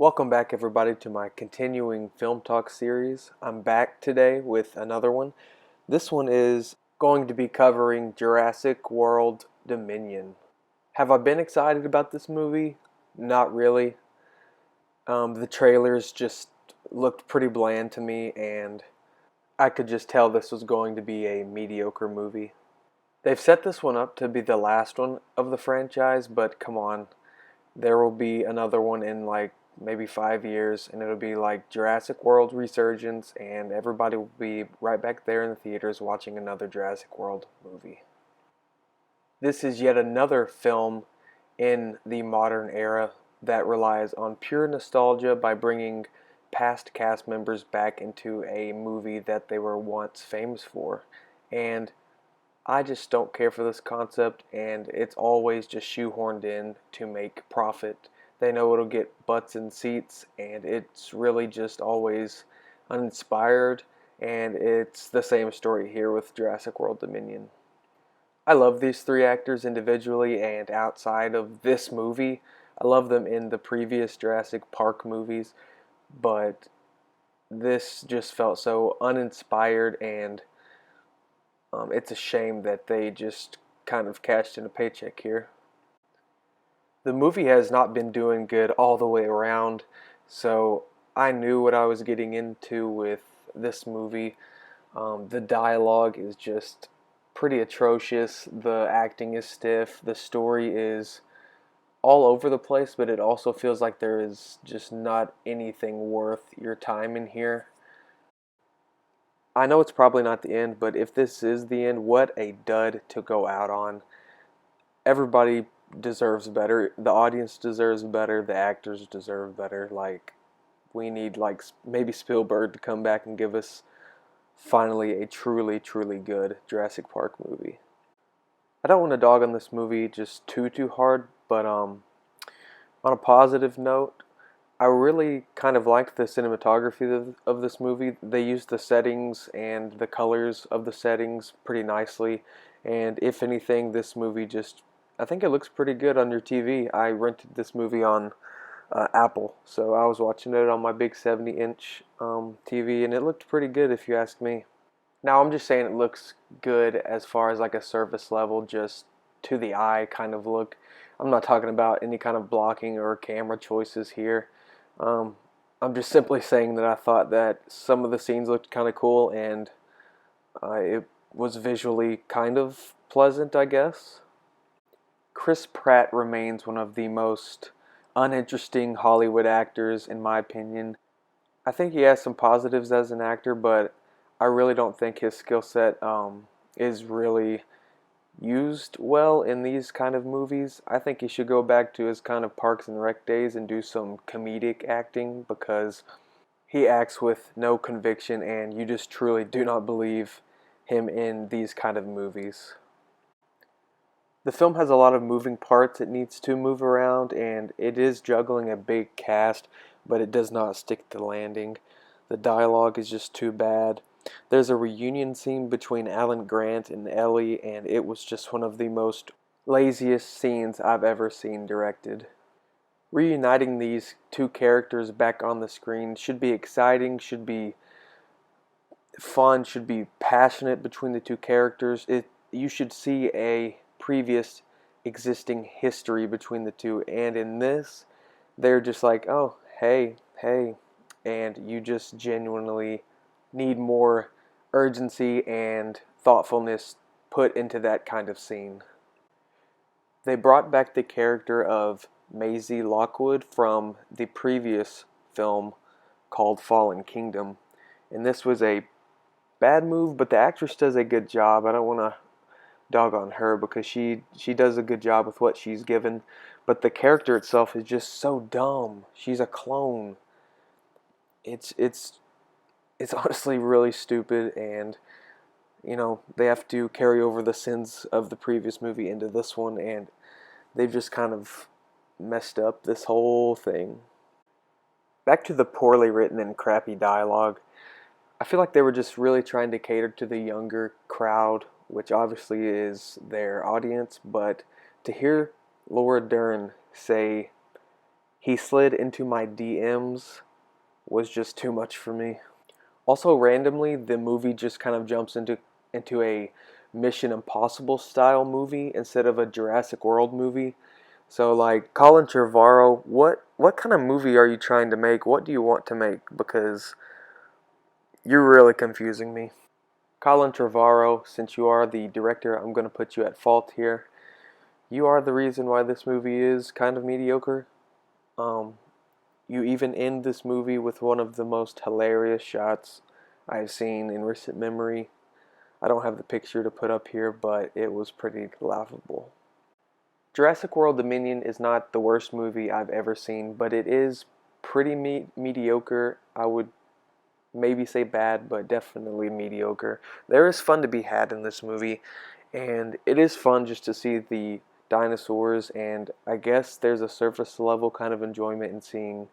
Welcome back, everybody, to my continuing film talk series. I'm back today with another one. This one is going to be covering Jurassic World Dominion. Have I been excited about this movie? Not really. The trailers just looked pretty bland to me, and I could just tell this was going to be a mediocre movie. They've set this one up to be the last one of the franchise, but come on, there will be another one in like maybe 5 years, and it'll be like Jurassic World Resurgence, and everybody will be right back there in the theaters watching another Jurassic World movie. This is yet another film in the modern era that relies on pure nostalgia by bringing past cast members back into a movie that they were once famous for. And I just don't care for this concept, and it's always just shoehorned in to make profit. They know it'll get butts in seats, and it's really just always uninspired, and it's the same story here with Jurassic World Dominion. I love these three actors individually and outside of this movie. I love them in the previous Jurassic Park movies, but this just felt so uninspired, and it's a shame that they just kind of cashed in a paycheck here. The movie has not been doing good all the way around, so I knew what I was getting into with this movie. The dialogue is just pretty atrocious, the acting is stiff, the story is all over the place, but it also feels like there is just not anything worth your time in here. I know it's probably not the end, but if this is the end, what a dud to go out on. Everybody deserves better. The audience deserves better. The actors deserve better. Like, we need like maybe Spielberg to come back and give us finally a truly, truly good Jurassic Park movie. I don't want to dog on this movie just too hard, but on a positive note, I really kind of liked the cinematography of this movie. They used the settings and the colors of the settings pretty nicely, and if anything, this movie just, I think it looks pretty good on your TV. I rented this movie on Apple, so I was watching it on my big 70-inch TV, and it looked pretty good if you ask me. Now, I'm just saying it looks good as far as like a surface level, just to the eye kind of look. I'm not talking about any kind of blocking or camera choices here. Um, I'm just simply saying that I thought that some of the scenes looked kind of cool, and it was visually kind of pleasant, I guess. Chris Pratt remains one of the most uninteresting Hollywood actors, in my opinion. I think he has some positives as an actor, but I really don't think his skill set is really used well in these kind of movies. I think he should go back to his kind of Parks and Rec days and do some comedic acting, because he acts with no conviction, and you just truly do not believe him in these kind of movies. The film has a lot of moving parts it needs to move around, and it is juggling a big cast, but it does not stick to landing. The dialogue is just too bad. There's a reunion scene between Alan Grant and Ellie, and it was just one of the most laziest scenes I've ever seen directed. Reuniting these two characters back on the screen should be exciting, should be fun, should be passionate between the two characters. You should see a previous existing history between the two, and in this, they're just like, oh, hey, and you just genuinely need more urgency and thoughtfulness put into that kind of scene. They brought back the character of Maisie Lockwood from the previous film called Fallen Kingdom, and this was a bad move, but the actress does a good job. I don't want to dog on her because she does a good job with what she's given, but the character itself is just so dumb. She's a clone. It's honestly really stupid, and they have to carry over the sins of the previous movie into this one, and they've just kind of messed up this whole thing. Back to the poorly written and crappy dialogue. I feel like they were just really trying to cater to the younger crowd, which obviously is their audience, but to hear Laura Dern say he slid into my DMs was just too much for me. Also, randomly, the movie just kind of jumps into a Mission Impossible style movie instead of a Jurassic World movie. So, like, Colin Trevorrow, what kind of movie are you trying to make? What do you want to make? Because you're really confusing me. Colin Trevorrow, since you are the director, I'm going to put you at fault here. You are the reason why this movie is kind of mediocre. Um, you even end this movie with one of the most hilarious shots I've seen in recent memory. I don't have the picture to put up here, but it was pretty laughable. Jurassic World Dominion is not the worst movie I've ever seen, but it is pretty mediocre. I would maybe say bad, but definitely mediocre. There is fun to be had in this movie, and it is fun just to see the dinosaurs, and I guess there's a surface level kind of enjoyment in seeing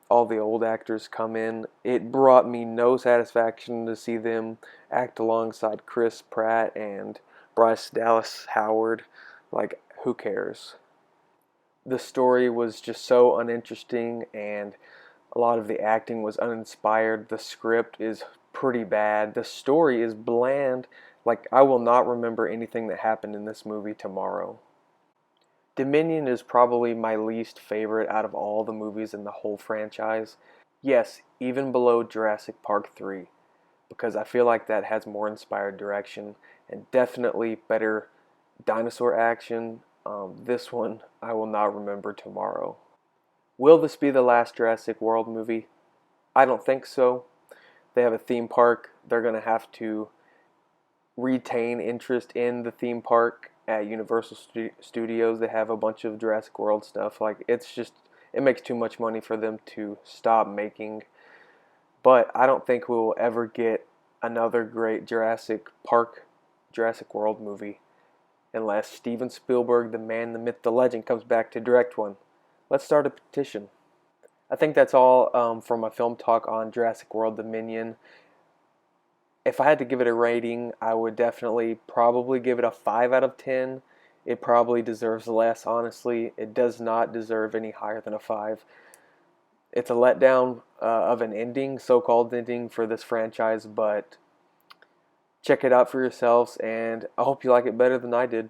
all the old actors come in. It brought me no satisfaction to see them act alongside Chris Pratt and Bryce Dallas Howard. Like, who cares? The story was just so uninteresting, and a lot of the acting was uninspired. The script is pretty bad. The story is bland. Like, I will not remember anything that happened in this movie tomorrow. Dominion is probably my least favorite out of all the movies in the whole franchise. Yes, even below Jurassic Park 3, because I feel like that has more inspired direction and definitely better dinosaur action. This one I will not remember tomorrow. Will this be the last Jurassic World movie? I don't think so. They have a theme park. They're going to have to retain interest in the theme park at Universal Studios. They have a bunch of Jurassic World stuff. Like, it's just, it makes too much money for them to stop making. But I don't think we will ever get another great Jurassic Park, Jurassic World movie unless Steven Spielberg, the man, the myth, the legend, comes back to direct one. Let's start a petition. I think that's all for my film talk on Jurassic World Dominion. If I had to give it a rating, I would definitely probably give it a 5 out of 10. It probably deserves less, honestly. It does not deserve any higher than a 5. It's a letdown of an ending, so-called ending for this franchise, but check it out for yourselves, and I hope you like it better than I did.